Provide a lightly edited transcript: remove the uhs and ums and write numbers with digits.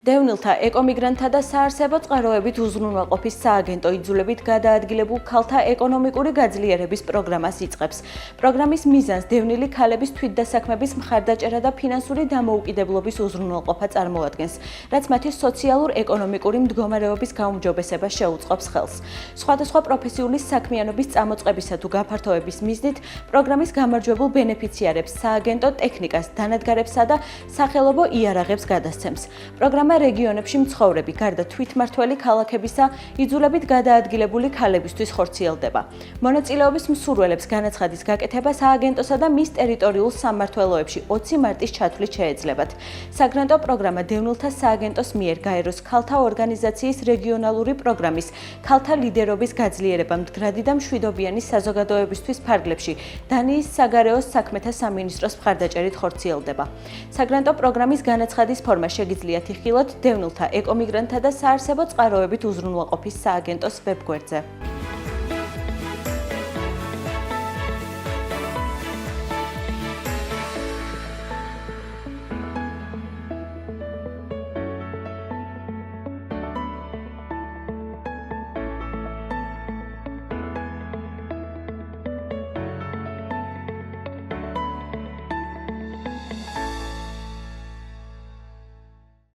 დევნილთა ეკომიგრანტთა და საარსებო წყაროებით უზრუნველყოფის სააგენტო იძულებით გადაადგილებულ ქალთა ეკონომიკური გაძლიერების პროგრამას იწყებს. პროგრამის მიზანს დევნილი ქალების თვითდასაქმების მხარდაჭერა და ფინანსური დამოუკიდებლობის უზრუნველყოფა წარმოადგენს, რაც მათი სოციალურ-ეკონომიკური მდგომარეობის გაუმჯობესებას შეუწყობს ხელს. სხვადასხვა პროფესიული საქმიანობის წამოწყებისა თუ გაფართოების მიზნით პროგრამის გამარჯვებულ ბენეფიციარებს სააგენტო ტექნიკას, დანადგარებსა და სახელობო იარაღებს გადასცემს. პროგრამა რეგიონებში მცხოვრები გარდა თვითმმართველი ქალაქებისა იძულებით გადაადგილებული ქალებისთვის ხორციელდება. მონაწილეობის მსურველებს განაცხადის გაკეთება სააგენტოსა და მის ტერიტორიულ სამმართველოებში 20 მარტის ჩათვლით შეეძლებათ. საგრანტო პროგრამა დევნილთა სააგენტოს მიერ გაეროს ქალთა ორგანიზაციის რეგიონალური პროგრამის ქალთა ლიდერობის გაძლიერება მდგრადი და მშვიდობიანი საზოგადოებისთვის ფარგლებში დანიის საგარეო საქმეთა სამინისტროს მხარდაჭერით ხორციელდება. საგრანტო პროგრამის განაცხადის ფორმა შეგიძლიათ იხილოთ დევნილთა ეკომიგრანტთა და საარსებო წყაროებით უზრუნველყოფის სააგენტოს ვებგვერდზე.